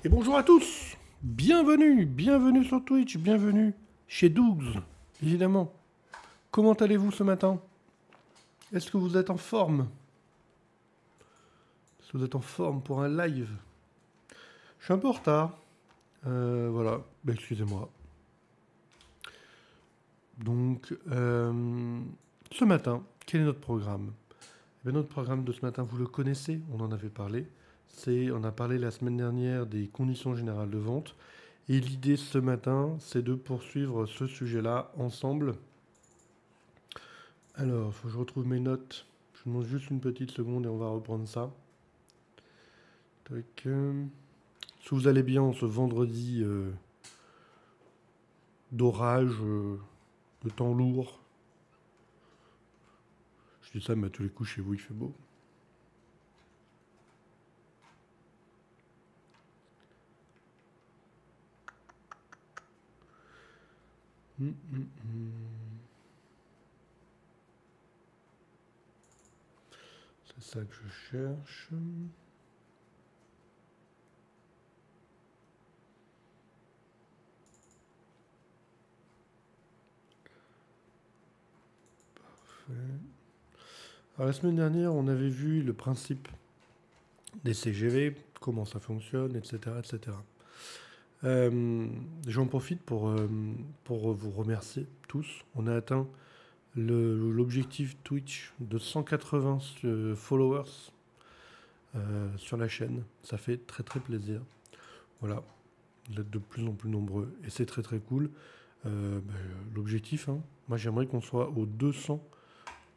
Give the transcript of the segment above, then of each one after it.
Et bonjour à tous. Bienvenue sur Twitch, bienvenue chez Dougs, évidemment. Comment allez-vous ce matin? Est-ce que vous êtes en forme? Est-ce que vous êtes en forme pour un live? Je suis un peu en retard. Voilà, excusez-moi. Donc, ce matin, quel est notre programme? Notre programme de ce matin, vous le connaissez, on en avait parlé. On a parlé la semaine dernière des conditions générales de vente. Et l'idée ce matin, c'est de poursuivre ce sujet-là ensemble. Alors, il faut que je retrouve mes notes. Je vous demande juste une petite seconde et on va reprendre ça. Tac. Si vous allez bien ce vendredi d'orage, de temps lourd. Je dis ça, mais à tous les coups, chez vous, il fait beau. C'est ça que je cherche. Parfait. Alors, la semaine dernière, on avait vu le principe des CGV, comment ça fonctionne, etc. etc. J'en profite pour vous remercier tous. On a atteint l'objectif Twitch de 180 followers sur la chaîne. Ça fait très très plaisir. Voilà, vous êtes de plus en plus nombreux et c'est très très cool. L'objectif, hein, moi j'aimerais qu'on soit aux 200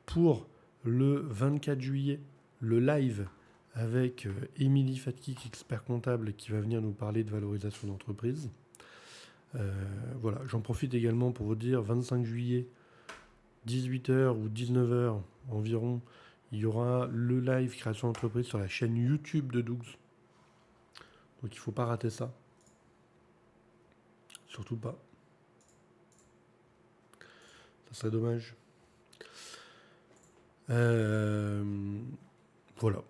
pour le 24 juillet, le live avec Émilie Fatkik, expert comptable, qui va venir nous parler de valorisation d'entreprise. Voilà, j'en profite également pour vous dire, 25 juillet, 18h ou 19h environ, il y aura le live création d'entreprise sur la chaîne YouTube de Dougs. Donc il ne faut pas rater ça. Surtout pas. Ça serait dommage. Voilà.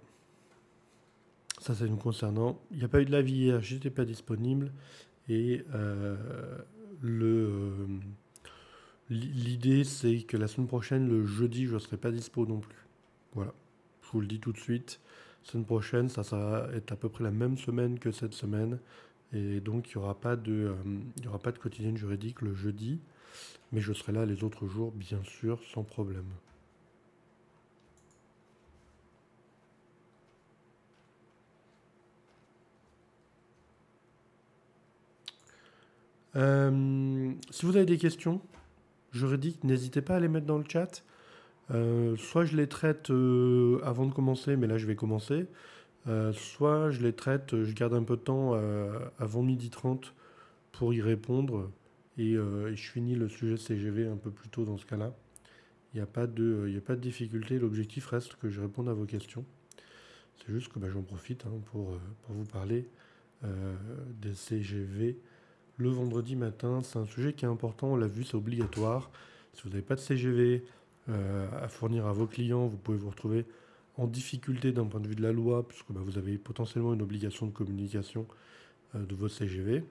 Ça, c'est nous concernant. Il n'y a pas eu de live hier, j'étais pas disponible. Et l'idée, c'est que la semaine prochaine, le jeudi, je ne serai pas dispo non plus. Voilà. Je vous le dis tout de suite. Semaine prochaine, ça va être à peu près la même semaine que cette semaine. Et donc, il n'y aura pas de quotidienne juridique le jeudi. Mais je serai là les autres jours, bien sûr, sans problème. Si vous avez des questions juridiques, n'hésitez pas à les mettre dans le chat. Soit je les traite avant de commencer, mais là je vais commencer. Soit je les traite, je garde un peu de temps avant 12h30 pour y répondre. Et je finis le sujet CGV un peu plus tôt dans ce cas-là. Il n'y a pas de difficulté. L'objectif reste que je réponde à vos questions. C'est juste que j'en profite pour vous parler des CGV le vendredi matin. C'est un sujet qui est important, on l'a vu, c'est obligatoire. Si vous n'avez pas de CGV à fournir à vos clients, vous pouvez vous retrouver en difficulté d'un point de vue de la loi, puisque vous avez potentiellement une obligation de communication de vos CGV.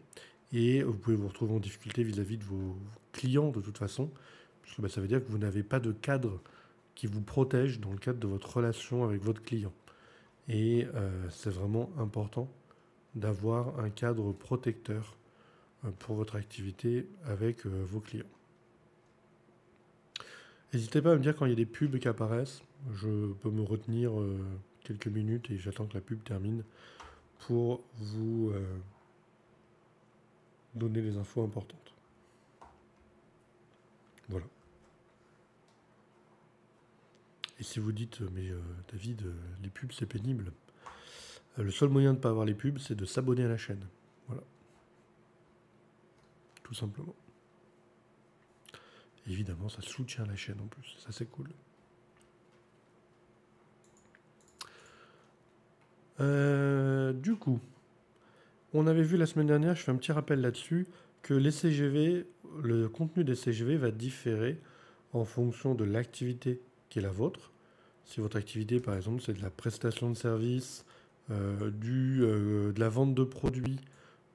Et vous pouvez vous retrouver en difficulté vis-à-vis de vos clients de toute façon, puisque ça veut dire que vous n'avez pas de cadre qui vous protège dans le cadre de votre relation avec votre client. Et c'est vraiment important d'avoir un cadre protecteur pour votre activité avec vos clients. N'hésitez pas à me dire quand il y a des pubs qui apparaissent. Je peux me retenir quelques minutes et j'attends que la pub termine pour vous donner les infos importantes. Voilà. Et si vous dites, mais David, les pubs c'est pénible, le seul moyen de ne pas avoir les pubs, c'est de s'abonner à la chaîne. Voilà. Tout simplement. Et évidemment, ça soutient la chaîne en plus. Ça, c'est cool. Du coup, on avait vu la semaine dernière, je fais un petit rappel là-dessus, que les CGV, le contenu des CGV va différer en fonction de l'activité qui est la vôtre. Si votre activité, par exemple, c'est de la prestation de service, de la vente de produits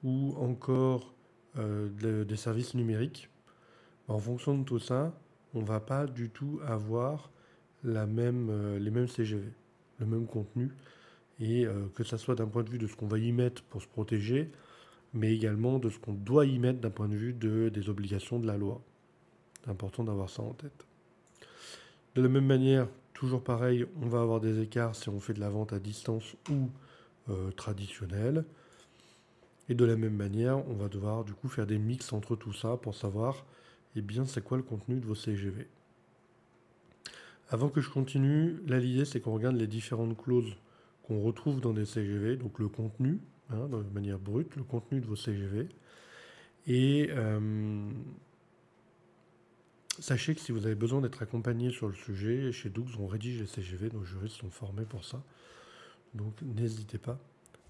ou encore des services numériques, en fonction de tout ça, on ne va pas du tout avoir les mêmes CGV, le même contenu, et que ça soit d'un point de vue de ce qu'on va y mettre pour se protéger, mais également de ce qu'on doit y mettre d'un point de vue des obligations de la loi. C'est important d'avoir ça en tête. De la même manière, toujours pareil, on va avoir des écarts si on fait de la vente à distance ou traditionnelle. Et de la même manière, on va devoir du coup faire des mix entre tout ça pour savoir eh bien, c'est quoi le contenu de vos CGV. Avant que je continue, là l'idée c'est qu'on regarde les différentes clauses qu'on retrouve dans des CGV, donc le contenu, de manière brute, le contenu de vos CGV. Et sachez que si vous avez besoin d'être accompagné sur le sujet, chez Doux, on rédige les CGV, nos juristes sont formés pour ça. Donc n'hésitez pas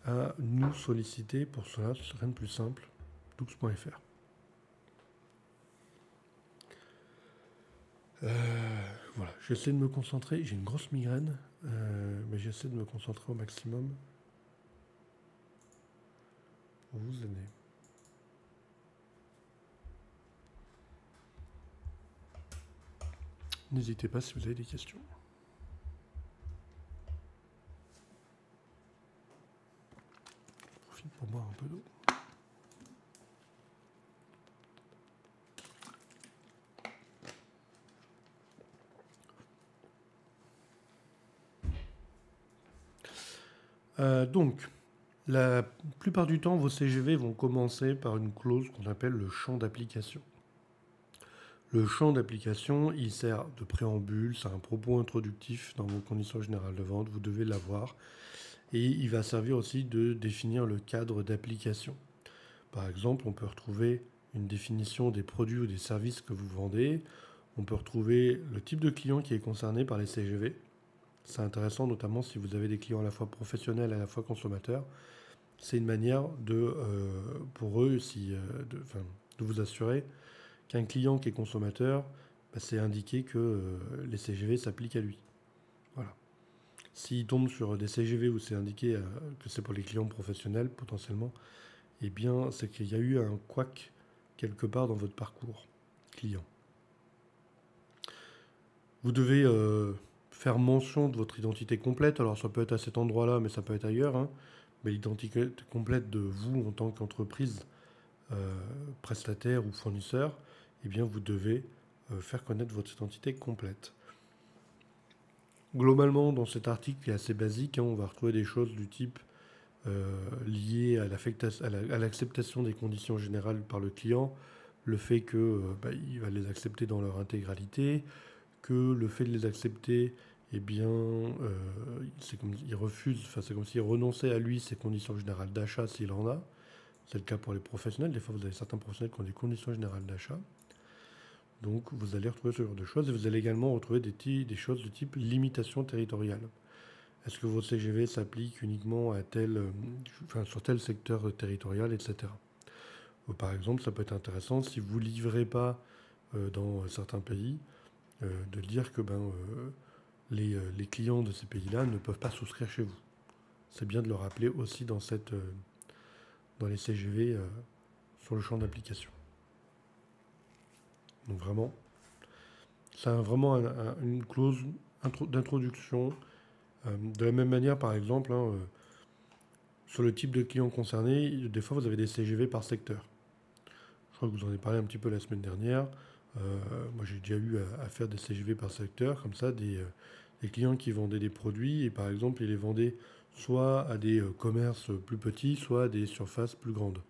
à nous solliciter pour cela, ce serait rien de plus simple, doux.fr. Voilà, j'essaie de me concentrer, j'ai une grosse migraine, mais j'essaie de me concentrer au maximum pour vous aider. N'hésitez pas si vous avez des questions. Je profite pour boire un peu d'eau. Donc, la plupart du temps, vos CGV vont commencer par une clause qu'on appelle le champ d'application. Le champ d'application, il sert de préambule, c'est un propos introductif dans vos conditions générales de vente, vous devez l'avoir. Et il va servir aussi de définir le cadre d'application. Par exemple, on peut retrouver une définition des produits ou des services que vous vendez. On peut retrouver le type de client qui est concerné par les CGV. C'est intéressant, notamment si vous avez des clients à la fois professionnels et à la fois consommateurs. C'est une manière pour eux de vous assurer qu'un client qui est consommateur, c'est indiqué que les CGV s'appliquent à lui. Voilà. S'il tombe sur des CGV où c'est indiqué que c'est pour les clients professionnels, potentiellement, eh bien, c'est qu'il y a eu un couac quelque part dans votre parcours client. Vous devez faire mention de votre identité complète. Alors, ça peut être à cet endroit-là, mais ça peut être ailleurs. Mais l'identité complète de vous en tant qu'entreprise, prestataire ou fournisseur, eh bien, vous devez faire connaître votre identité complète. Globalement, dans cet article qui est assez basique, on va retrouver des choses du type liées à l'acceptation des conditions générales par le client, le fait qu'il va les accepter dans leur intégralité, que le fait de les accepter, eh bien, c'est comme s'il renonçait à lui ses conditions générales d'achat s'il en a. C'est le cas pour les professionnels. Des fois, vous avez certains professionnels qui ont des conditions générales d'achat. Donc, vous allez retrouver ce genre de choses. Et vous allez également retrouver des choses de type limitation territoriale. Est-ce que votre CGV s'applique uniquement à sur tel secteur territorial, etc. Par exemple, ça peut être intéressant si vous ne livrez pas dans certains pays, de dire que les clients de ces pays-là ne peuvent pas souscrire chez vous. C'est bien de le rappeler aussi dans les CGV sur le champ d'application. Donc vraiment, c'est vraiment une clause d'introduction. De la même manière, par exemple, sur le type de client concerné, des fois vous avez des CGV par secteur. Je crois que vous en avez parlé un petit peu la semaine dernière. Moi j'ai déjà eu à faire des CGV par secteur, comme ça, des clients qui vendaient des produits et par exemple ils les vendaient soit à des commerces plus petits, soit à des surfaces plus grandes.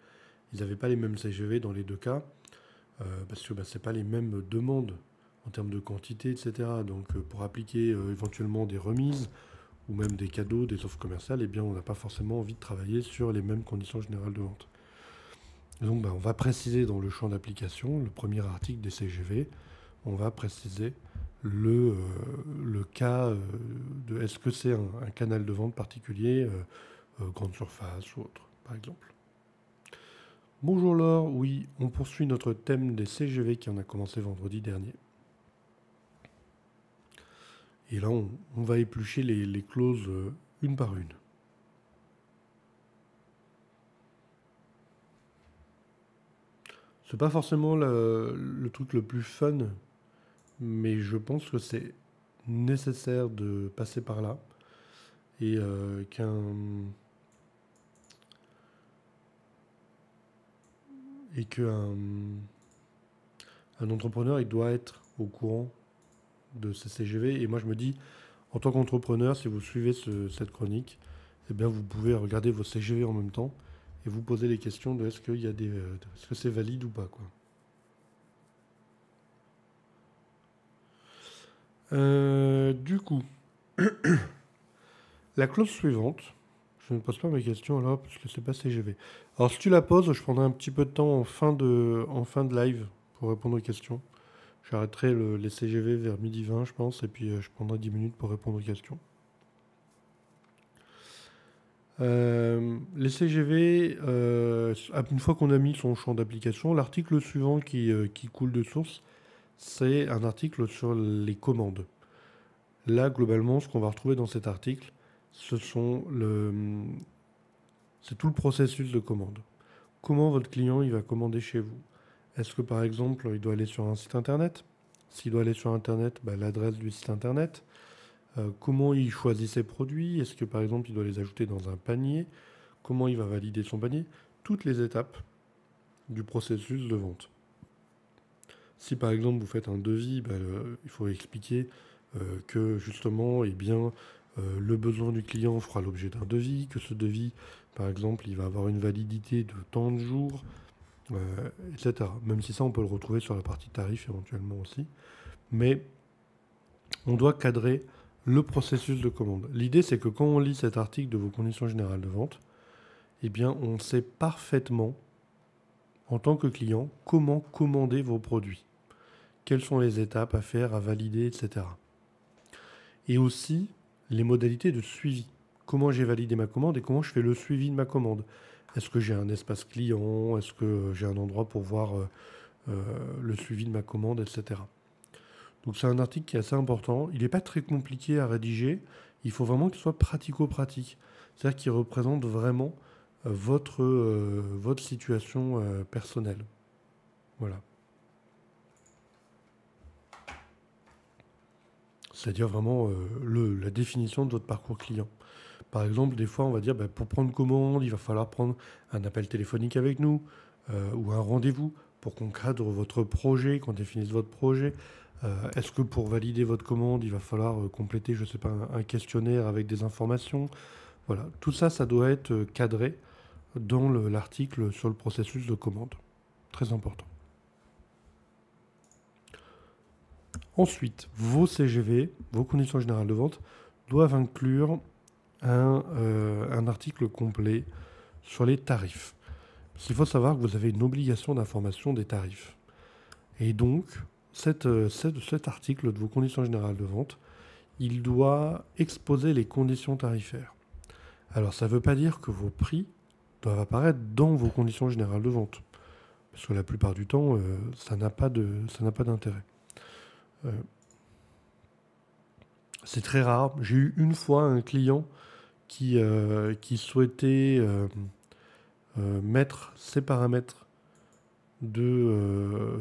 Ils n'avaient pas les mêmes CGV dans les deux cas, parce que ce n'est pas les mêmes demandes en termes de quantité, etc. Donc pour appliquer éventuellement des remises ou même des cadeaux, des offres commerciales, eh bien on n'a pas forcément envie de travailler sur les mêmes conditions générales de vente. Donc on va préciser dans le champ d'application, le premier article des CGV, on va préciser le cas de est-ce que c'est un canal de vente particulier, grande surface ou autre, par exemple. Bonjour Laure, oui, on poursuit notre thème des CGV qui en a commencé vendredi dernier. Et là, on va éplucher les clauses une par une. C'est pas forcément le truc le plus fun, mais je pense que c'est nécessaire de passer par là et qu'un entrepreneur il doit être au courant de ces CGV. Et moi je me dis, en tant qu'entrepreneur, si vous suivez cette chronique, eh bien vous pouvez regarder vos CGV en même temps et vous poser les questions de est-ce que c'est valide ou pas quoi. Du coup, la clause suivante, je ne pose pas mes questions alors parce que c'est pas CGV. Alors si tu la poses, je prendrai un petit peu de temps en fin de live pour répondre aux questions. J'arrêterai les CGV vers 12h20 je pense et puis je prendrai 10 minutes pour répondre aux questions. Les CGV, une fois qu'on a mis son champ d'application, l'article suivant qui coule de source, c'est un article sur les commandes. Là, globalement, ce qu'on va retrouver dans cet article, c'est tout le processus de commande. Comment votre client il va commander chez vous? Est-ce que par exemple, il doit aller sur un site internet? S'il doit aller sur internet, l'adresse du site internet. Comment il choisit ses produits? Est-ce que par exemple, il doit les ajouter dans un panier? Comment il va valider son panier? Toutes les étapes du processus de vente. Si par exemple vous faites un devis, il faut expliquer que justement, le besoin du client fera l'objet d'un devis, que ce devis, par exemple, il va avoir une validité de tant de jours, etc. Même si ça, on peut le retrouver sur la partie tarif éventuellement aussi. Mais on doit cadrer le processus de commande. L'idée, c'est que quand on lit cet article de vos conditions générales de vente, eh bien, on sait parfaitement, en tant que client, comment commander vos produits. Quelles sont les étapes à faire, à valider, etc. Et aussi, les modalités de suivi. Comment j'ai validé ma commande et comment je fais le suivi de ma commande. Est-ce que j'ai un espace client? Est-ce que j'ai un endroit pour voir le suivi de ma commande, etc. Donc c'est un article qui est assez important. Il n'est pas très compliqué à rédiger. Il faut vraiment qu'il soit pratico-pratique. C'est-à-dire qu'il représente vraiment votre situation personnelle. Voilà. C'est-à-dire vraiment la définition de votre parcours client. Par exemple, des fois, on va dire, pour prendre commande, il va falloir prendre un appel téléphonique avec nous ou un rendez-vous pour qu'on cadre votre projet, qu'on définisse votre projet. Est-ce que pour valider votre commande, il va falloir compléter, je ne sais pas, un questionnaire avec des informations? Voilà, tout ça, ça doit être cadré dans l'article sur le processus de commande. Très important. Ensuite, vos CGV, vos conditions générales de vente, doivent inclure un article complet sur les tarifs. Parce qu'il faut savoir que vous avez une obligation d'information des tarifs. Et donc, cet article de vos conditions générales de vente, il doit exposer les conditions tarifaires. Alors, ça ne veut pas dire que vos prix doivent apparaître dans vos conditions générales de vente. Parce que la plupart du temps, ça n'a pas d'intérêt. C'est très rare. J'ai eu une fois un client qui souhaitait mettre ses paramètres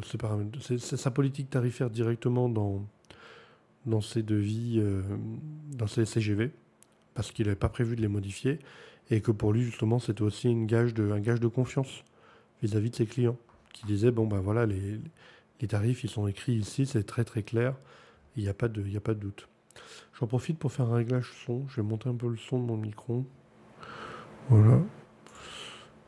sa politique tarifaire directement dans ses devis, dans ses CGV, parce qu'il n'avait pas prévu de les modifier, et que pour lui, justement, c'était aussi un gage de confiance vis-à-vis de ses clients, qui disaient, voilà, les tarifs, ils sont écrits ici, c'est très très clair, il n'y a pas de doute. J'en profite pour faire un réglage son. Je vais monter un peu le son de mon micro. Voilà.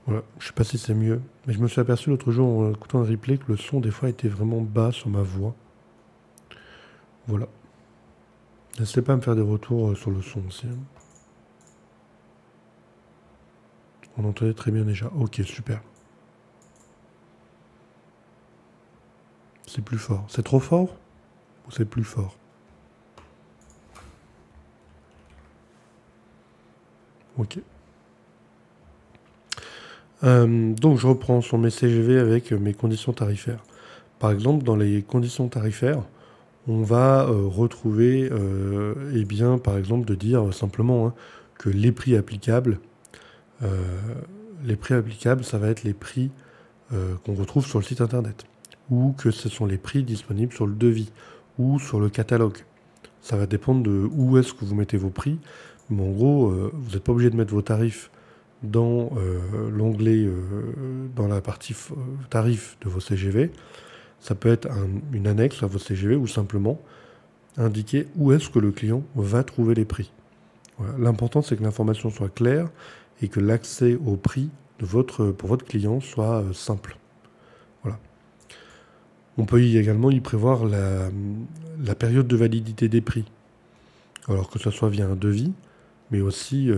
Voilà. Je sais pas si c'est mieux. Mais je me suis aperçu l'autre jour en écoutant un replay que le son des fois était vraiment bas sur ma voix. Voilà. N'hésitez pas à me faire des retours sur le son aussi. On entendait très bien déjà. Ok, super. C'est plus fort. C'est trop fort ou c'est plus fort? Ok. Donc je reprends sur mes CGV avec mes conditions tarifaires. Par exemple, dans les conditions tarifaires, on va retrouver, par exemple, de dire simplement que les prix applicables, ça va être les prix qu'on retrouve sur le site internet, ou que ce sont les prix disponibles sur le devis, ou sur le catalogue. Ça va dépendre de où est-ce que vous mettez vos prix, mais en gros, vous n'êtes pas obligé de mettre vos tarifs dans l'onglet, dans la partie tarifs de vos CGV. Ça peut être une annexe à vos CGV ou simplement indiquer où est-ce que le client va trouver les prix. Voilà. L'important, c'est que l'information soit claire et que l'accès au prix pour votre client soit simple. Voilà. On peut également y prévoir la période de validité des prix. Alors que ce soit via un devis, mais aussi,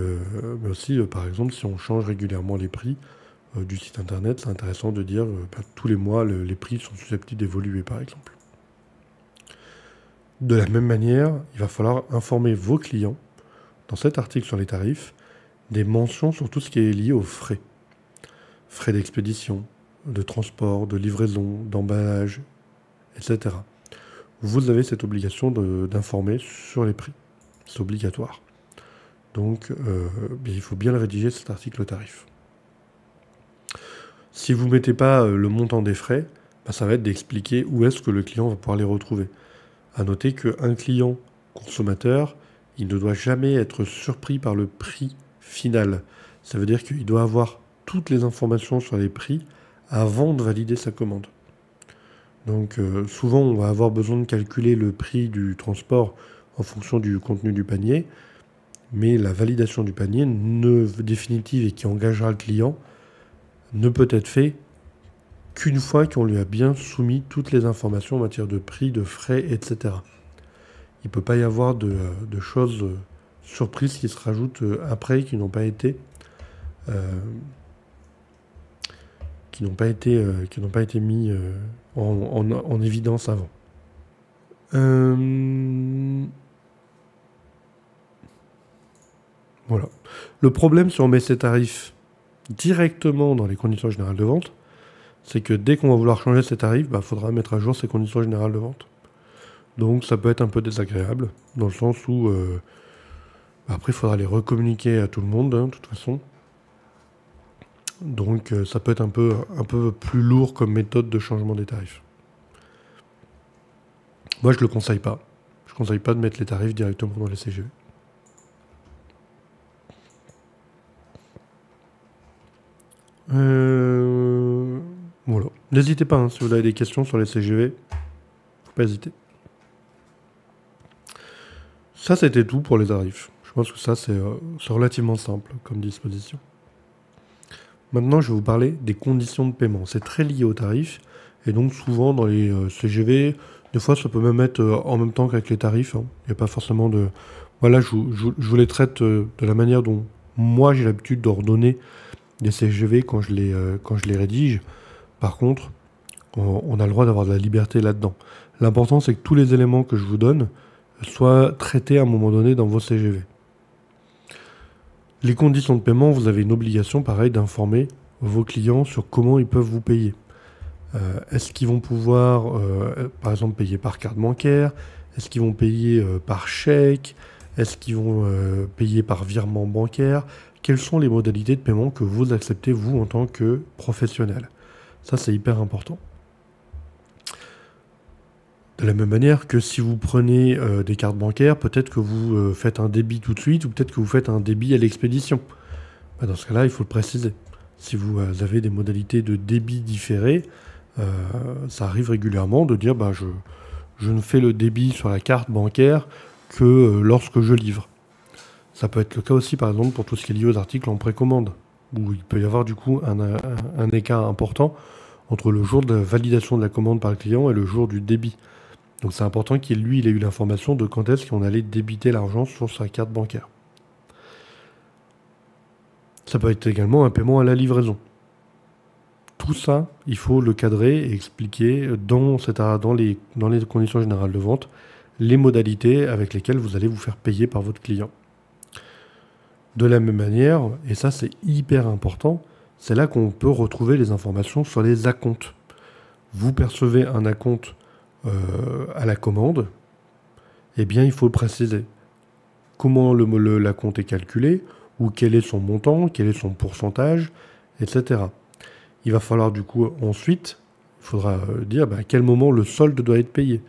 par exemple, si on change régulièrement les prix du site internet, c'est intéressant de dire tous les mois, les prix sont susceptibles d'évoluer, par exemple. De la même manière, il va falloir informer vos clients, dans cet article sur les tarifs, des mentions sur tout ce qui est lié aux frais. Frais d'expédition, de transport, de livraison, d'emballage, etc. Vous avez cette obligation d'informer sur les prix. C'est obligatoire. Donc, il faut bien le rédiger, cet article tarif. Si vous ne mettez pas le montant des frais, ça va être d'expliquer où est-ce que le client va pouvoir les retrouver. À noter qu'un client consommateur, il ne doit jamais être surpris par le prix final. Ça veut dire qu'il doit avoir toutes les informations sur les prix avant de valider sa commande. Donc souvent, on va avoir besoin de calculer le prix du transport en fonction du contenu du panier, mais la validation du panier définitive et qui engagera le client ne peut être fait qu'une fois qu'on lui a bien soumis toutes les informations en matière de prix, de frais, etc. Il ne peut pas y avoir de choses surprises qui se rajoutent après, qui n'ont pas été mis en évidence avant. Voilà. Le problème si on met ces tarifs directement dans les conditions générales de vente, c'est que dès qu'on va vouloir changer ces tarifs, il faudra mettre à jour ces conditions générales de vente. Donc ça peut être un peu désagréable, dans le sens où après il faudra les recommuniquer à tout le monde, de toute façon. Donc ça peut être un peu plus lourd comme méthode de changement des tarifs. Moi je ne le conseille pas. Je ne conseille pas de mettre les tarifs directement dans les CGV. Voilà. N'hésitez pas, si vous avez des questions sur les CGV, faut pas hésiter. Ça, c'était tout pour les tarifs. Je pense que ça, c'est relativement simple comme disposition. Maintenant, je vais vous parler des conditions de paiement. C'est très lié aux tarifs. Et donc, souvent, dans les CGV, des fois, ça peut même être en même temps qu'avec les tarifs. Il n'y a pas forcément de... Voilà, je vous les traite de la manière dont moi, j'ai l'habitude d'ordonner des CGV quand je les rédige. Par contre, on a le droit d'avoir de la liberté là-dedans. L'important, c'est que tous les éléments que je vous donne soient traités à un moment donné dans vos CGV. Les conditions de paiement, vous avez une obligation, pareil, d'informer vos clients sur comment ils peuvent vous payer. Est-ce qu'ils vont pouvoir, par exemple, payer par carte bancaire? Est-ce qu'ils vont payer par chèque? Est-ce qu'ils vont payer par virement bancaire? Quelles sont les modalités de paiement que vous acceptez, vous, en tant que professionnel? Ça, c'est hyper important. De la même manière que si vous prenez des cartes bancaires, peut-être que vous faites un débit tout de suite ou peut-être que vous faites un débit à l'expédition. Dans ce cas-là, il faut le préciser. Si vous avez des modalités de débit différées, ça arrive régulièrement de dire je ne fais le débit sur la carte bancaire que lorsque je livre. Ça peut être le cas aussi, par exemple, pour tout ce qui est lié aux articles en précommande, où il peut y avoir du coup un écart important entre le jour de la validation de la commande par le client et le jour du débit. Donc c'est important qu'il ait eu l'information de quand est-ce qu'on allait débiter l'argent sur sa carte bancaire. Ça peut être également un paiement à la livraison. Tout ça, il faut le cadrer et expliquer dans les conditions générales de vente les modalités avec lesquelles vous allez vous faire payer par votre client. De la même manière, et ça c'est hyper important, c'est là qu'on peut retrouver les informations sur les acomptes. Vous percevez un acompte à la commande, eh bien il faut le préciser. Comment l'acompte est calculé, ou quel est son montant, quel est son pourcentage, etc. Il va falloir du coup ensuite, il faudra dire à quel moment le solde doit être payé,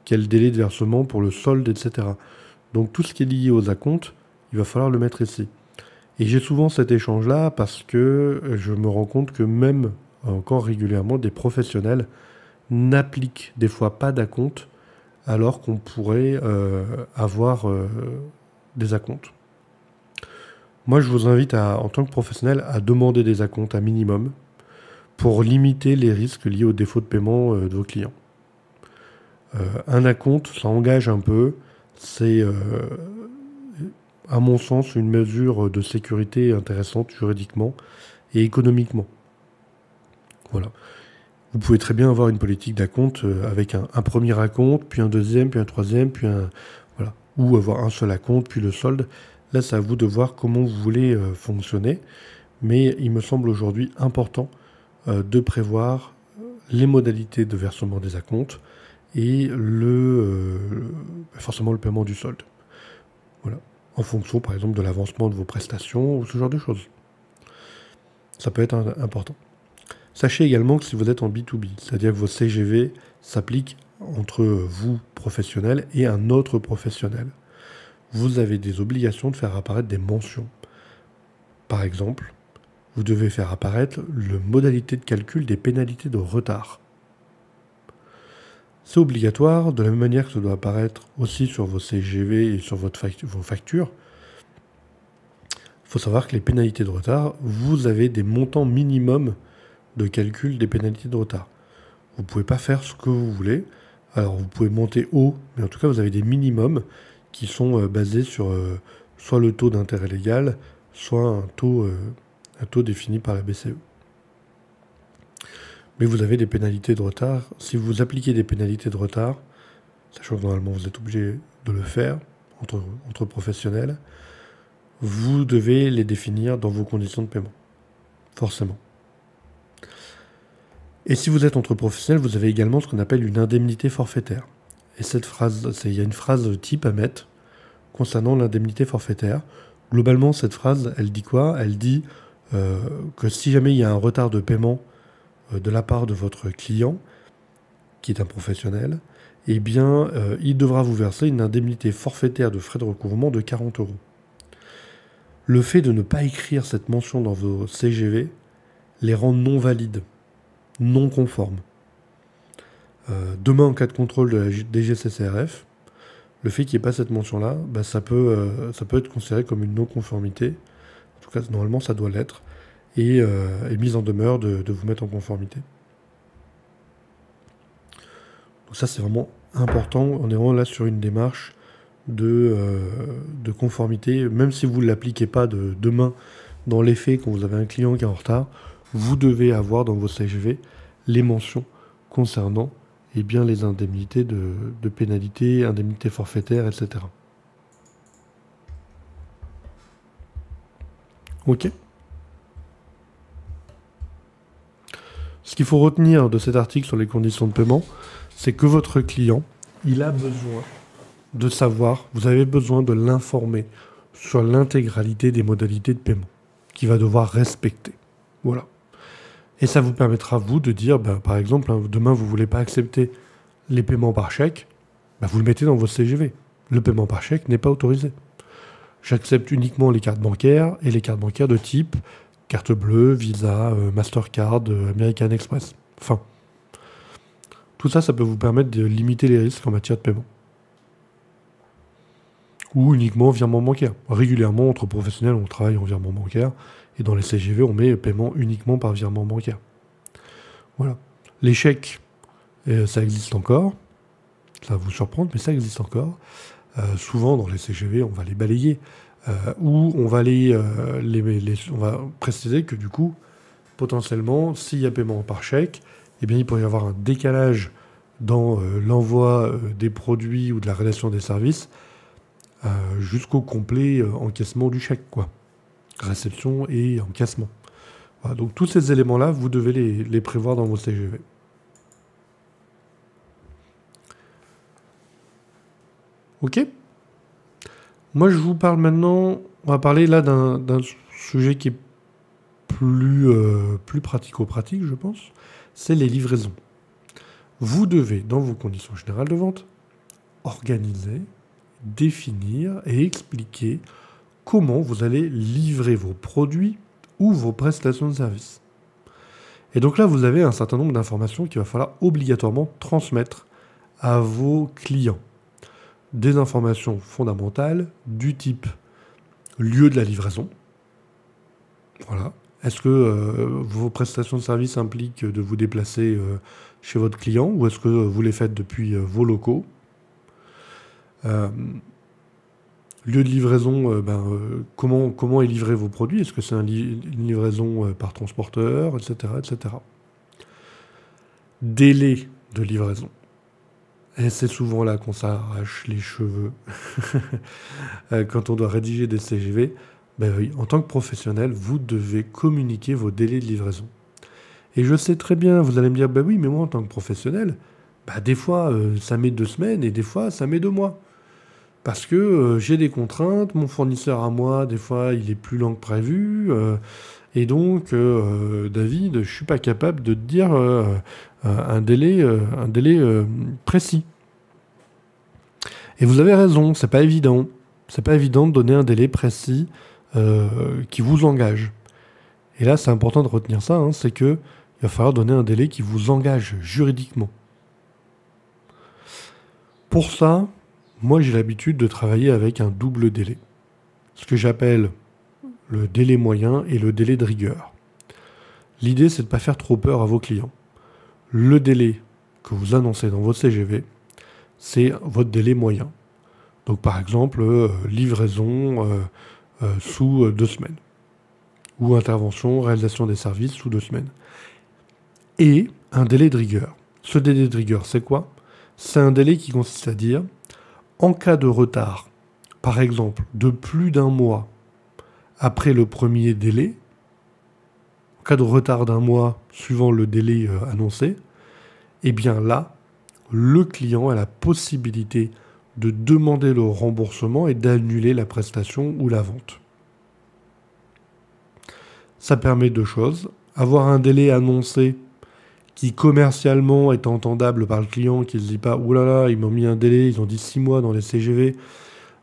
quel délai de versement pour le solde, etc. Donc tout ce qui est lié aux acomptes, il va falloir le mettre ici. Et j'ai souvent cet échange-là parce que je me rends compte que même encore régulièrement, des professionnels n'appliquent des fois pas d'acompte alors qu'on pourrait avoir des acomptes. Moi, je vous invite en tant que professionnel à demander des acomptes à minimum pour limiter les risques liés au défaut de paiement de vos clients. Un acompte, ça engage un peu, c'est à mon sens une mesure de sécurité intéressante juridiquement et économiquement. Voilà. Vous pouvez très bien avoir une politique d'acompte avec un premier acompte, puis un deuxième, puis un troisième, puis un... Voilà. Ou avoir un seul acompte, puis le solde. Là, c'est à vous de voir comment vous voulez fonctionner. Mais il me semble aujourd'hui important de prévoir les modalités de versement des acomptes et forcément le paiement du solde. Voilà. En fonction, par exemple, de l'avancement de vos prestations ou ce genre de choses. Ça peut être important. Sachez également que si vous êtes en B2B, c'est-à-dire que vos CGV s'appliquent entre vous, professionnel, et un autre professionnel, vous avez des obligations de faire apparaître des mentions. Par exemple, vous devez faire apparaître la modalité de calcul des pénalités de retard. C'est obligatoire, de la même manière que ça doit apparaître aussi sur vos CGV et sur vos factures. Il faut savoir que les pénalités de retard, vous avez des montants minimums de calcul des pénalités de retard. Vous ne pouvez pas faire ce que vous voulez. Alors vous pouvez monter haut, mais en tout cas vous avez des minimums qui sont basés sur soit le taux d'intérêt légal, soit un taux défini par la BCE. Mais vous avez des pénalités de retard. Si vous appliquez des pénalités de retard, sachant que normalement vous êtes obligé de le faire entre professionnels, vous devez les définir dans vos conditions de paiement. Forcément. Et si vous êtes entre professionnels, vous avez également ce qu'on appelle une indemnité forfaitaire. Et cette phrase, il y a une phrase type à mettre concernant l'indemnité forfaitaire. Globalement, cette phrase, elle dit quoi? Elle dit que si jamais il y a un retard de paiement de la part de votre client, qui est un professionnel, eh bien, il devra vous verser une indemnité forfaitaire de frais de recouvrement de 40 €. Le fait de ne pas écrire cette mention dans vos CGV les rend non valides, non conformes. Demain, en cas de contrôle de la DGCCRF, le fait qu'il n'y ait pas cette mention-là, ça peut être considéré comme une non-conformité. En tout cas, normalement, ça doit l'être. Et mise en demeure de vous mettre en conformité. Donc ça, c'est vraiment important. On est vraiment là sur une démarche de conformité. Même si vous ne l'appliquez pas demain, dans les faits, quand vous avez un client qui est en retard, vous devez avoir dans vos CGV les mentions concernant les indemnités de pénalité, indemnités forfaitaires, etc. Ok. Ce qu'il faut retenir de cet article sur les conditions de paiement, c'est que votre client, il a besoin de savoir, vous avez besoin de l'informer sur l'intégralité des modalités de paiement qu'il va devoir respecter. Voilà. Et ça vous permettra, vous, de dire, par exemple, demain, vous ne voulez pas accepter les paiements par chèque, vous le mettez dans votre CGV. Le paiement par chèque n'est pas autorisé. J'accepte uniquement les cartes bancaires et les cartes bancaires de type carte bleue, Visa, Mastercard, American Express. Enfin, tout ça, ça peut vous permettre de limiter les risques en matière de paiement. Ou uniquement virement bancaire. Régulièrement, entre professionnels, on travaille en virement bancaire. Et dans les CGV, on met paiement uniquement par virement bancaire. Voilà. Les chèques, ça existe encore. Ça va vous surprendre, mais ça existe encore. Souvent, dans les CGV, on va les balayer. Ou on va on va préciser que du coup, potentiellement, s'il y a paiement par chèque, il pourrait y avoir un décalage dans l'envoi des produits ou de la réalisation des services jusqu'au complet encaissement du chèque, quoi. Réception et encaissement. Voilà, donc tous ces éléments-là, vous devez les prévoir dans vos CGV. Ok ? Moi, je vous parle maintenant, on va parler là d'un sujet qui est plus pratico-pratique, je pense, c'est les livraisons. Vous devez, dans vos conditions générales de vente, organiser, définir et expliquer comment vous allez livrer vos produits ou vos prestations de service. Et donc là, vous avez un certain nombre d'informations qu'il va falloir obligatoirement transmettre à vos clients. Des informations fondamentales du type lieu de la livraison. Voilà. Est-ce que vos prestations de service impliquent de vous déplacer chez votre client ou est-ce que vous les faites depuis vos locaux? Lieu de livraison, comment est livré vos produits? Est-ce que c'est une livraison par transporteur, etc., etc. Délai de livraison. Et c'est souvent là qu'on s'arrache les cheveux quand on doit rédiger des CGV. Ben oui, en tant que professionnel, vous devez communiquer vos délais de livraison. Et je sais très bien, vous allez me dire, ben oui, mais moi en tant que professionnel, des fois ça met 2 semaines et des fois ça met 2 mois. Parce que j'ai des contraintes, mon fournisseur à moi, des fois il est plus lent que prévu, et donc David, je ne suis pas capable de te dire un délai précis. Et vous avez raison, c'est pas évident. C'est pas évident de donner un délai précis qui vous engage. Et là, c'est important de retenir ça, c'est qu'il va falloir donner un délai qui vous engage juridiquement. Pour ça, moi j'ai l'habitude de travailler avec un double délai. Ce que j'appelle le délai moyen et le délai de rigueur. L'idée, c'est de ne pas faire trop peur à vos clients. Le délai que vous annoncez dans votre CGV, c'est votre délai moyen. Donc par exemple, livraison sous 2 semaines. Ou intervention, réalisation des services sous 2 semaines. Et un délai de rigueur. Ce délai de rigueur, c'est quoi? C'est un délai qui consiste à dire, en cas de retard, par exemple, de plus d'1 mois après le premier délai, en cas de retard d'1 mois suivant le délai annoncé, eh bien là, le client a la possibilité de demander le remboursement et d'annuler la prestation ou la vente. Ça permet 2 choses. Avoir un délai annoncé qui commercialement est entendable par le client, qui ne se dit pas « Ouh là là, ils m'ont mis un délai, ils ont dit 6 mois dans les CGV.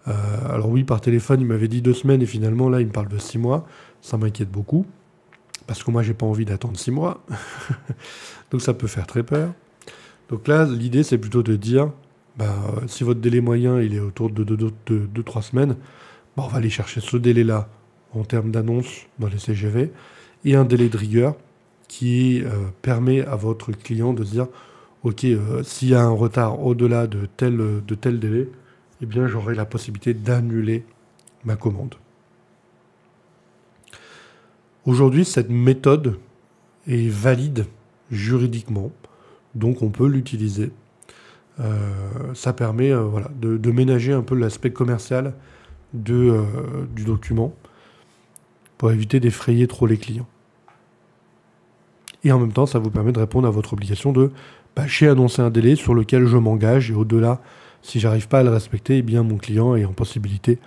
Alors oui, par téléphone, ils m'avaient dit 2 semaines et finalement, là, ils me parlent de 6 mois. » Ça m'inquiète beaucoup, parce que moi, j'ai pas envie d'attendre 6 mois. Donc ça peut faire très peur. Donc là, l'idée, c'est plutôt de dire, si votre délai moyen, il est autour de 2-3 semaines, on va aller chercher ce délai-là en termes d'annonce dans les CGV, et un délai de rigueur qui permet à votre client de se dire, ok, s'il y a un retard au-delà de tel délai, eh bien j'aurai la possibilité d'annuler ma commande. Aujourd'hui, cette méthode est valide juridiquement, donc on peut l'utiliser. Ça permet de ménager un peu l'aspect commercial du document pour éviter d'effrayer trop les clients. Et en même temps, ça vous permet de répondre à votre obligation de j'ai annoncé un délai sur lequel je m'engage et au-delà, si j'arrive pas à le respecter, eh bien mon client est en possibilité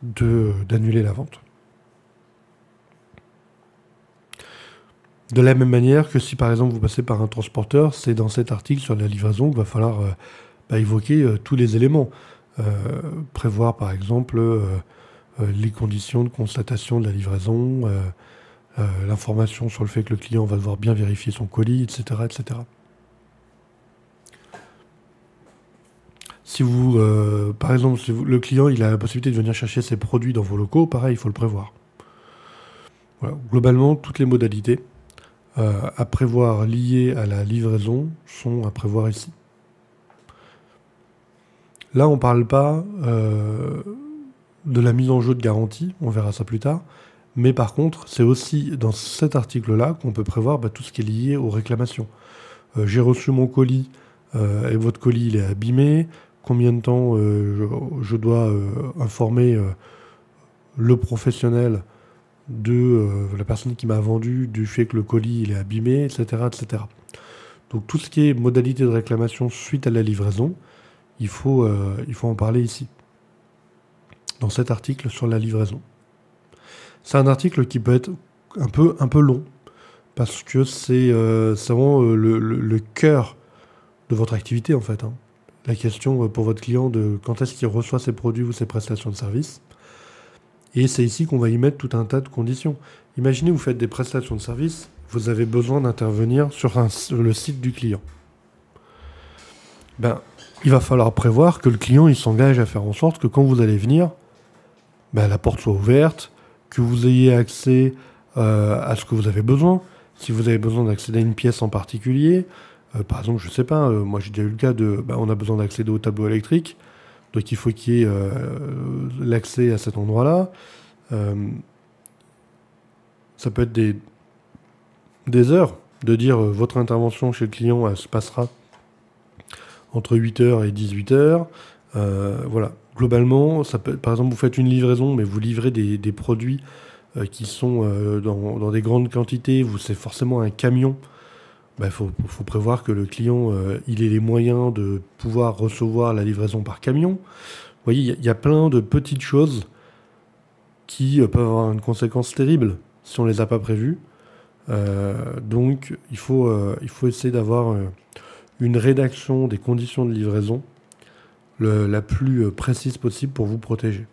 d'annuler la vente. De la même manière que si par exemple vous passez par un transporteur, c'est dans cet article sur la livraison qu'il va falloir évoquer tous les éléments. Prévoir par exemple les conditions de constatation de la livraison, l'information sur le fait que le client va devoir bien vérifier son colis, etc. etc. Si vous, par exemple, si le client il a la possibilité de venir chercher ses produits dans vos locaux, pareil, il faut le prévoir. Voilà. Globalement, toutes les modalités à prévoir liées à la livraison sont à prévoir ici. Là, on ne parle pas de la mise en jeu de garantie, on verra ça plus tard, mais par contre, c'est aussi dans cet article-là qu'on peut prévoir tout ce qui est lié aux réclamations. J'ai reçu mon colis et votre colis il est abîmé, combien de temps je dois informer le professionnel de la personne qui m'a vendu, du fait que le colis il est abîmé, etc., etc. Donc tout ce qui est modalité de réclamation suite à la livraison, il faut en parler ici, dans cet article sur la livraison. C'est un article qui peut être un peu long, parce que c'est vraiment le cœur de votre activité, en fait, hein. La question pour votre client de quand est-ce qu'il reçoit ses produits ou ses prestations de service. Et c'est ici qu'on va y mettre tout un tas de conditions. Imaginez, vous faites des prestations de service, vous avez besoin d'intervenir sur le site du client. Ben, il va falloir prévoir que le client il s'engage à faire en sorte que quand vous allez venir, ben, la porte soit ouverte, que vous ayez accès à ce que vous avez besoin. Si vous avez besoin d'accéder à une pièce en particulier, par exemple, je ne sais pas, moi j'ai déjà eu le cas de, ben, on a besoin d'accéder au tableau électrique, donc il faut qu'il y ait l'accès à cet endroit-là. Ça peut être des heures de dire votre intervention chez le client elle se passera entre 8h et 18h. Voilà. Globalement, ça peut, par exemple, vous faites une livraison, mais vous livrez des produits qui sont dans des grandes quantités, c'est forcément un camion. Il faut prévoir que le client il ait les moyens de pouvoir recevoir la livraison par camion. Vous voyez, il y a plein de petites choses qui peuvent avoir une conséquence terrible si on ne les a pas prévues. Donc, il faut essayer d'avoir une rédaction des conditions de livraison la plus précise possible pour vous protéger.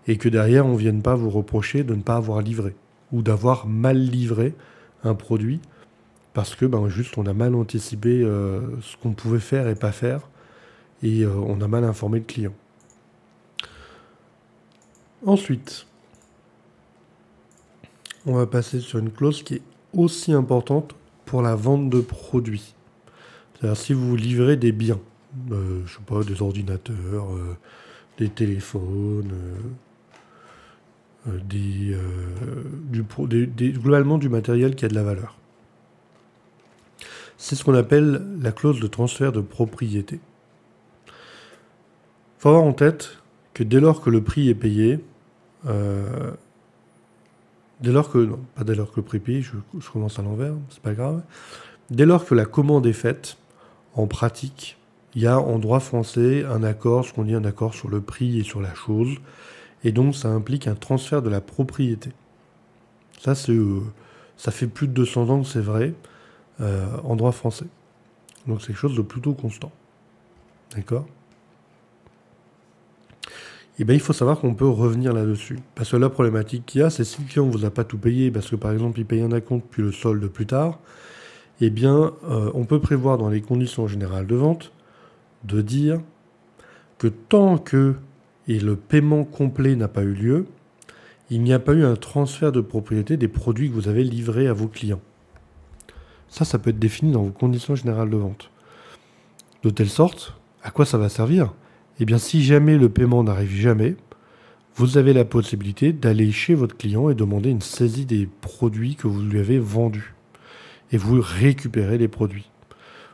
Et que derrière, on ne vienne pas vous reprocher de ne pas avoir livré ou d'avoir mal livré un produit parce que juste on a mal anticipé ce qu'on pouvait faire et pas faire et on a mal informé le client. Ensuite, on va passer sur une clause qui est aussi importante pour la vente de produits. C'est-à-dire si vous livrez des biens, je sais pas, des ordinateurs, des téléphones, globalement du matériel qui a de la valeur. C'est ce qu'on appelle la clause de transfert de propriété. Il faut avoir en tête que dès lors que le prix est payé, dès lors que le prix est payé, je commence à l'envers, c'est pas grave. Dès lors que la commande est faite, en pratique, il y a en droit français un accord, ce qu'on dit un accord sur le prix et sur la chose, et donc ça implique un transfert de la propriété. Ça fait plus de 200 ans que c'est vrai en droit français. Donc c'est quelque chose de plutôt constant. D'accord ? Et bien il faut savoir qu'on peut revenir là-dessus. Parce que la problématique qu'il y a, c'est si le client ne vous a pas tout payé, parce que par exemple il paye un acompte puis le solde plus tard, eh bien on peut prévoir dans les conditions générales de vente de dire que tant que le paiement complet n'a pas eu lieu, il n'y a pas eu un transfert de propriété des produits que vous avez livrés à vos clients. Ça peut être défini dans vos conditions générales de vente. De telle sorte, à quoi ça va servir ? Eh bien, si jamais le paiement n'arrive jamais, vous avez la possibilité d'aller chez votre client et demander une saisie des produits que vous lui avez vendus. Et vous récupérez les produits.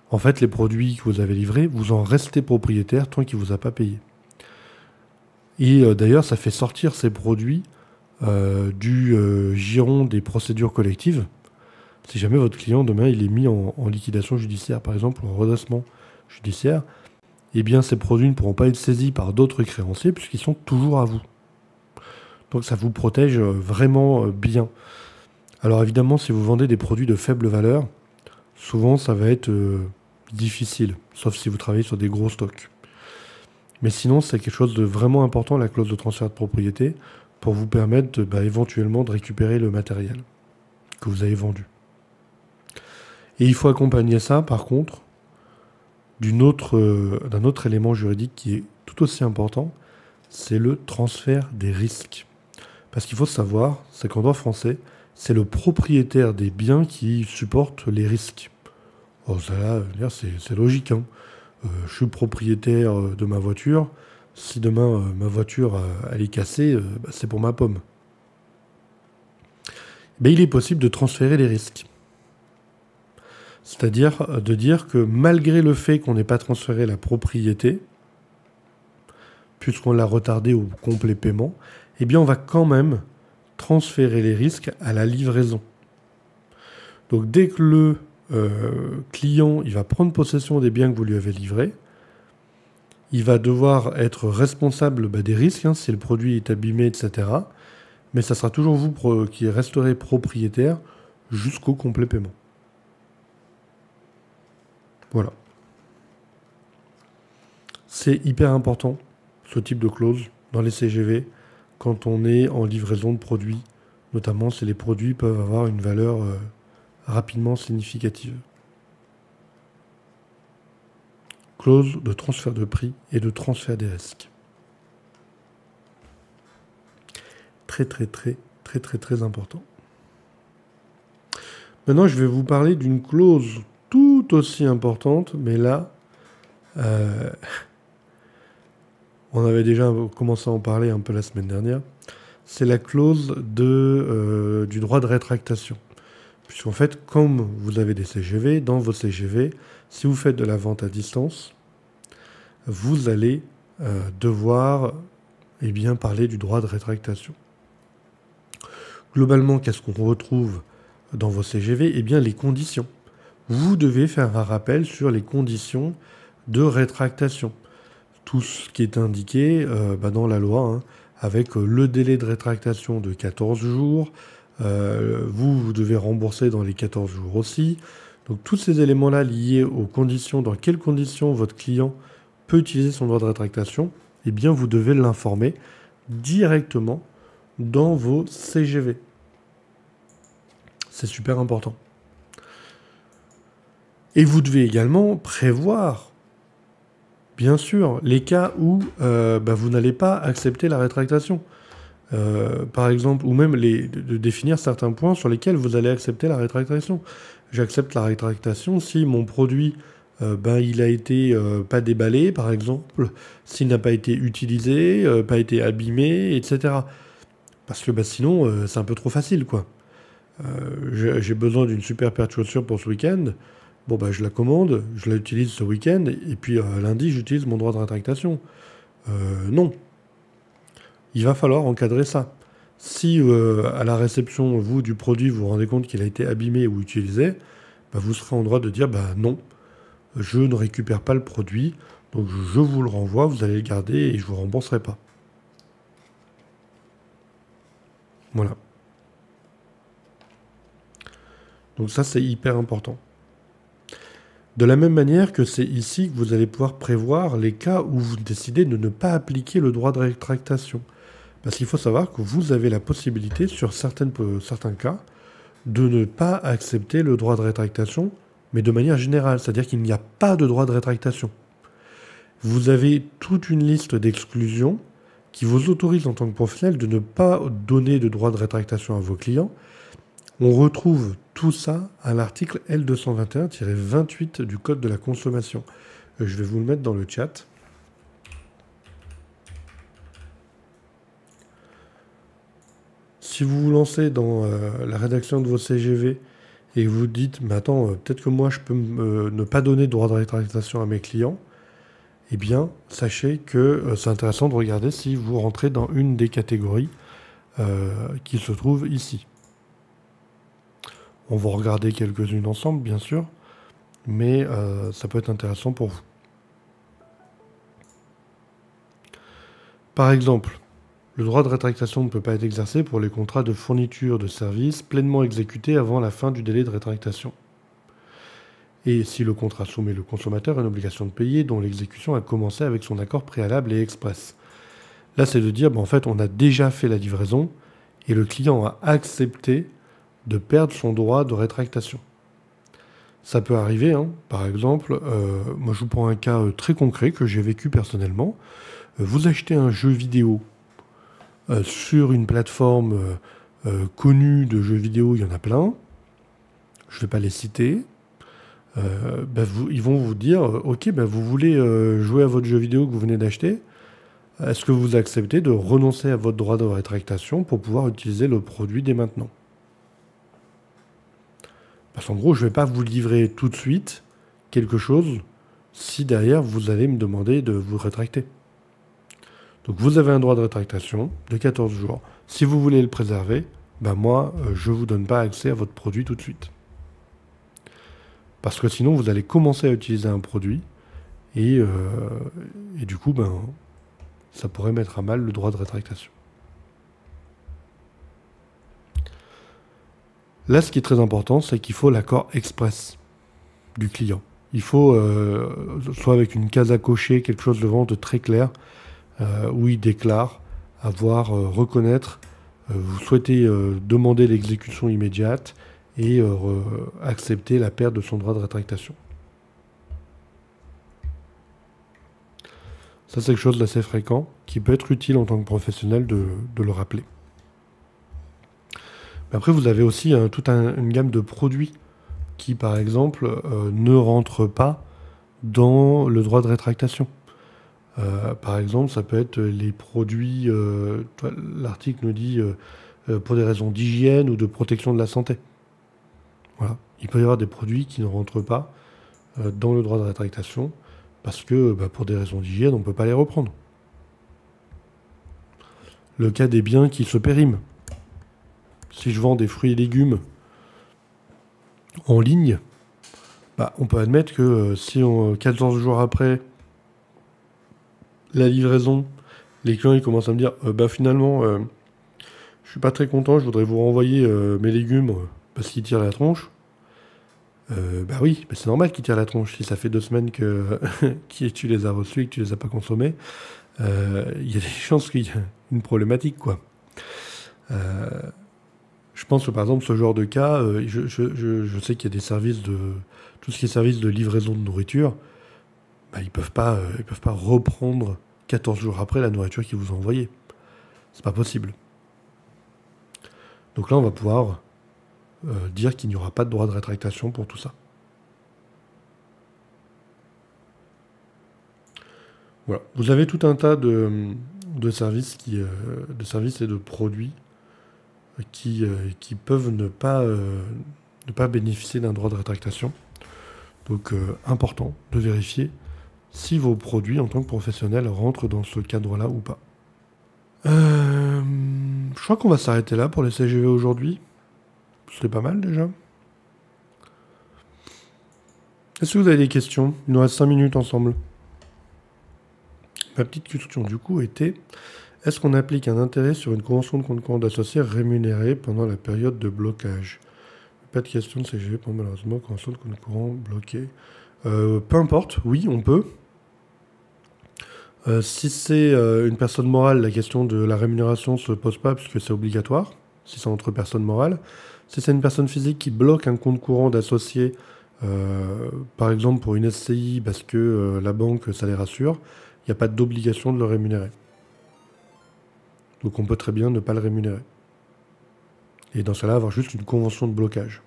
En fait, les produits que vous avez livrés, vous en restez propriétaire tant qu'il ne vous a pas payé. Et d'ailleurs, ça fait sortir ces produits du giron des procédures collectives. Si jamais votre client, demain, il est mis en liquidation judiciaire, par exemple, ou en redressement judiciaire, eh bien, ces produits ne pourront pas être saisis par d'autres créanciers puisqu'ils sont toujours à vous. Donc, ça vous protège vraiment bien. Alors, évidemment, si vous vendez des produits de faible valeur, souvent, ça va être difficile, sauf si vous travaillez sur des gros stocks. Mais sinon, c'est quelque chose de vraiment important, la clause de transfert de propriété, pour vous permettre éventuellement de récupérer le matériel que vous avez vendu. Et il faut accompagner ça, par contre, d'un autre élément juridique qui est tout aussi important, c'est le transfert des risques. Parce qu'il faut savoir, c'est qu'en droit français, c'est le propriétaire des biens qui supporte les risques. Oh, ça là, c'est logique, hein. Je suis propriétaire de ma voiture. Si demain ma voiture elle est cassée, c'est pour ma pomme. Mais il est possible de transférer les risques. C'est-à-dire de dire que malgré le fait qu'on n'ait pas transféré la propriété, puisqu'on l'a retardé au complet paiement, eh bien on va quand même transférer les risques à la livraison. Donc dès que le client il va prendre possession des biens que vous lui avez livrés, il va devoir être responsable des risques, si le produit est abîmé, etc. mais ça sera toujours vous qui resterez propriétaire jusqu'au complet paiement. Voilà. C'est hyper important, ce type de clause, dans les CGV, quand on est en livraison de produits, notamment si les produits peuvent avoir une valeur rapidement significative. Clause de transfert de prix et de transfert des risques. Très important. Maintenant, je vais vous parler d'une clause tout aussi importante, mais là, on avait déjà commencé à en parler un peu la semaine dernière. C'est la clause du droit de rétractation. Puisqu'en fait, comme vous avez des CGV, dans vos CGV, si vous faites de la vente à distance, vous allez devoir parler du droit de rétractation. Globalement, qu'est-ce qu'on retrouve dans vos CGV ? Les conditions. Vous devez faire un rappel sur les conditions de rétractation. Tout ce qui est indiqué dans la loi, avec le délai de rétractation de 14 jours. Vous devez rembourser dans les 14 jours aussi. Donc tous ces éléments-là liés aux conditions, dans quelles conditions votre client peut utiliser son droit de rétractation, vous devez l'informer directement dans vos CGV. C'est super important. Et vous devez également prévoir, bien sûr, les cas où vous n'allez pas accepter la rétractation. Par exemple, ou même de définir certains points sur lesquels vous allez accepter la rétractation. J'accepte la rétractation si mon produit il a été pas déballé, par exemple, s'il n'a pas été utilisé, pas été abîmé, etc. Parce que sinon, c'est un peu trop facile, quoi. J'ai besoin d'une super paire de chaussures pour ce week-end. Je la commande, je l'utilise ce week-end, et puis lundi, j'utilise mon droit de rétractation. Non. Il va falloir encadrer ça. Si à la réception, vous, du produit, vous vous rendez compte qu'il a été abîmé ou utilisé, vous serez en droit de dire non, je ne récupère pas le produit, donc je vous le renvoie, vous allez le garder et je ne vous rembourserai pas. Voilà. Donc ça, c'est hyper important. De la même manière que c'est ici que vous allez pouvoir prévoir les cas où vous décidez de ne pas appliquer le droit de rétractation. Parce qu'il faut savoir que vous avez la possibilité, sur certains cas, de ne pas accepter le droit de rétractation, mais de manière générale, c'est-à-dire qu'il n'y a pas de droit de rétractation. Vous avez toute une liste d'exclusions qui vous autorise en tant que professionnel de ne pas donner de droit de rétractation à vos clients. On retrouve tout ça à l'article L221-28 du Code de la consommation. Je vais vous le mettre dans le chat. Si vous vous lancez dans la rédaction de vos CGV et vous dites, mais attends, peut-être que moi je peux ne pas donner de droit de rétractation à mes clients, sachez que c'est intéressant de regarder si vous rentrez dans une des catégories qui se trouvent ici. On va regarder quelques-unes ensemble, bien sûr, mais ça peut être intéressant pour vous. Par exemple, le droit de rétractation ne peut pas être exercé pour les contrats de fourniture de services pleinement exécutés avant la fin du délai de rétractation. Et si le contrat soumet le consommateur à une obligation de payer dont l'exécution a commencé avec son accord préalable et express. Là, c'est de dire, en fait, on a déjà fait la livraison et le client a accepté de perdre son droit de rétractation. Ça peut arriver, par exemple, moi je vous prends un cas très concret que j'ai vécu personnellement. Vous achetez un jeu vidéo sur une plateforme connue de jeux vidéo, il y en a plein. Je ne vais pas les citer. Ils vont vous dire, ok, vous voulez jouer à votre jeu vidéo que vous venez d'acheter. Est-ce que vous acceptez de renoncer à votre droit de rétractation pour pouvoir utiliser le produit dès maintenant ? Parce qu'en gros, je ne vais pas vous livrer tout de suite quelque chose si derrière vous allez me demander de vous rétracter. Donc vous avez un droit de rétractation de 14 jours. Si vous voulez le préserver, moi, je ne vous donne pas accès à votre produit tout de suite. Parce que sinon, vous allez commencer à utiliser un produit et du coup, ça pourrait mettre à mal le droit de rétractation. Là, ce qui est très important, c'est qu'il faut l'accord express du client. Il faut, soit avec une case à cocher, quelque chose devant de très clair, où il déclare avoir, reconnaître, vous souhaitez demander l'exécution immédiate et accepter la perte de son droit de rétractation. Ça, c'est quelque chose d'assez fréquent qui peut être utile en tant que professionnel de le rappeler. Mais après, vous avez aussi toute une gamme de produits qui, par exemple, ne rentrent pas dans le droit de rétractation. Par exemple, ça peut être les produits, l'article nous dit pour des raisons d'hygiène ou de protection de la santé. Voilà. Il peut y avoir des produits qui ne rentrent pas dans le droit de rétractation parce que pour des raisons d'hygiène, on ne peut pas les reprendre. Le cas des biens qui se périment. Si je vends des fruits et légumes en ligne, on peut admettre que si 14 jours après la livraison, les clients ils commencent à me dire finalement je suis pas très content, je voudrais vous renvoyer mes légumes parce qu'ils tirent la tronche. Oui, mais c'est normal qu'ils tirent la tronche. Si ça fait 2 semaines que tu les as reçus et que tu les as pas consommés, il y a des chances qu'il y ait une problématique, quoi. Je pense que par exemple, ce genre de cas, je sais qu'il y a des services tout ce qui est service de livraison de nourriture, ils peuvent pas reprendre 14 jours après la nourriture qu'ils vous ont envoyée. C'est pas possible. Donc là, on va pouvoir dire qu'il n'y aura pas de droit de rétractation pour tout ça. Voilà. Vous avez tout un tas de services de services et de produits qui peuvent ne pas bénéficier d'un droit de rétractation. Donc, important de vérifier si vos produits, en tant que professionnel, rentrent dans ce cadre-là ou pas. Je crois qu'on va s'arrêter là pour les CGV aujourd'hui. C'est pas mal déjà. Est-ce que vous avez des questions? Il nous reste 5 minutes ensemble. Ma petite question du coup était: est-ce qu'on applique un intérêt sur une convention de compte courant d'associé rémunérée pendant la période de blocage? Pas de question de CGV pour malheureusement convention de compte courant bloquée. Peu importe, oui, on peut. Si c'est une personne morale, la question de la rémunération ne se pose pas puisque c'est obligatoire, si c'est entre personnes morales. Si c'est une personne physique qui bloque un compte courant d'associé, par exemple pour une SCI parce que la banque, ça les rassure, il n'y a pas d'obligation de le rémunérer. Donc on peut très bien ne pas le rémunérer. Et dans ce cas-là, avoir juste une convention de blocage.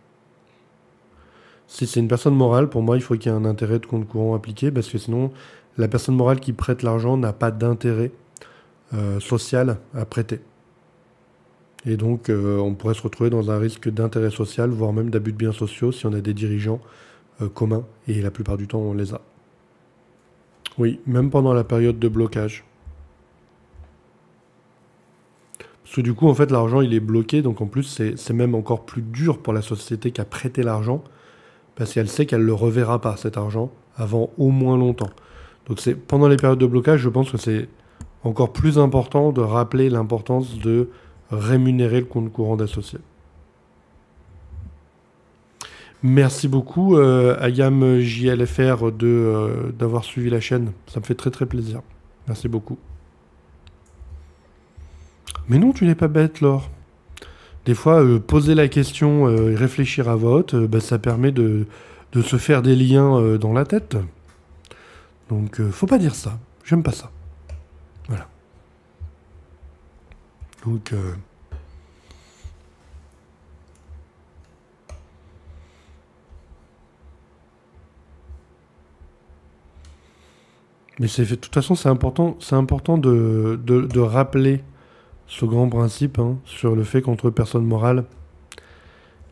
Si c'est une personne morale, pour moi, il faut qu'il y ait un intérêt de compte courant appliqué parce que sinon, la personne morale qui prête l'argent n'a pas d'intérêt social à prêter. Et donc, on pourrait se retrouver dans un risque d'intérêt social, voire même d'abus de biens sociaux si on a des dirigeants communs. Et la plupart du temps, on les a. Oui, même pendant la période de blocage. Parce que du coup, en fait, l'argent, il est bloqué. Donc, en plus, c'est même encore plus dur pour la société qui a prêté l'argent. Parce qu'elle sait qu'elle ne le reverra pas, cet argent, avant au moins longtemps. Donc, pendant les périodes de blocage, je pense que c'est encore plus important de rappeler l'importance de rémunérer le compte courant d'associé. Merci beaucoup, Ayam JLFR, d'avoir suivi la chaîne. Ça me fait très très plaisir. Merci beaucoup. Mais non, tu n'es pas bête, Laure. Des fois, poser la question et réfléchir à voix haute, ça permet de se faire des liens dans la tête. Donc, faut pas dire ça. J'aime pas ça. Voilà. Donc, mais de toute façon, c'est important de rappeler ce grand principe sur le fait qu'entre personnes morales,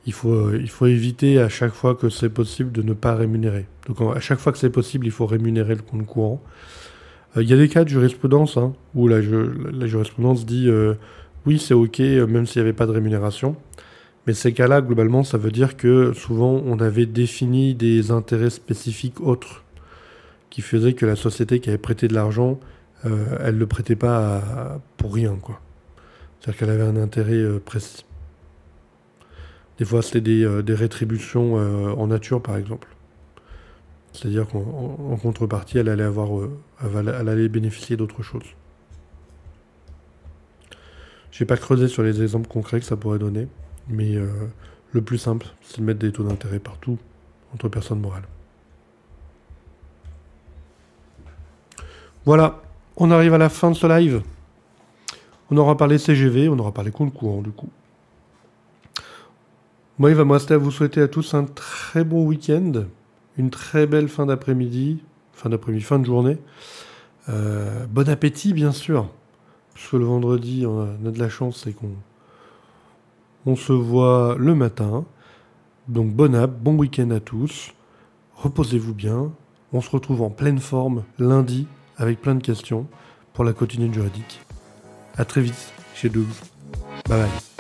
il faut éviter à chaque fois que c'est possible de ne pas rémunérer. Donc à chaque fois que c'est possible, il faut rémunérer le compte courant. Il y a des cas de jurisprudence où la jurisprudence dit oui, c'est ok, même s'il n'y avait pas de rémunération. Mais ces cas-là, globalement, ça veut dire que souvent, on avait défini des intérêts spécifiques autres qui faisaient que la société qui avait prêté de l'argent, elle ne le prêtait pas pour rien, quoi. C'est-à-dire qu'elle avait un intérêt précis. Des fois, c'était des rétributions en nature, par exemple. C'est-à-dire qu'en contrepartie, elle allait bénéficier d'autre chose. Je n'ai pas creusé sur les exemples concrets que ça pourrait donner, mais le plus simple, c'est de mettre des taux d'intérêt partout entre personnes morales. Voilà, on arrive à la fin de ce live. On aura parlé CGV, on aura parlé compte courant du coup. Moi, il va me rester à vous souhaiter à tous un très bon week-end, une très belle fin d'après-midi, fin de journée. Bon appétit, bien sûr, parce que le vendredi, on a de la chance, c'est qu'on se voit le matin. Donc bon app, bon week-end à tous. Reposez-vous bien. On se retrouve en pleine forme lundi avec plein de questions pour la quotidienne juridique. A très vite chez Doug. Bye bye.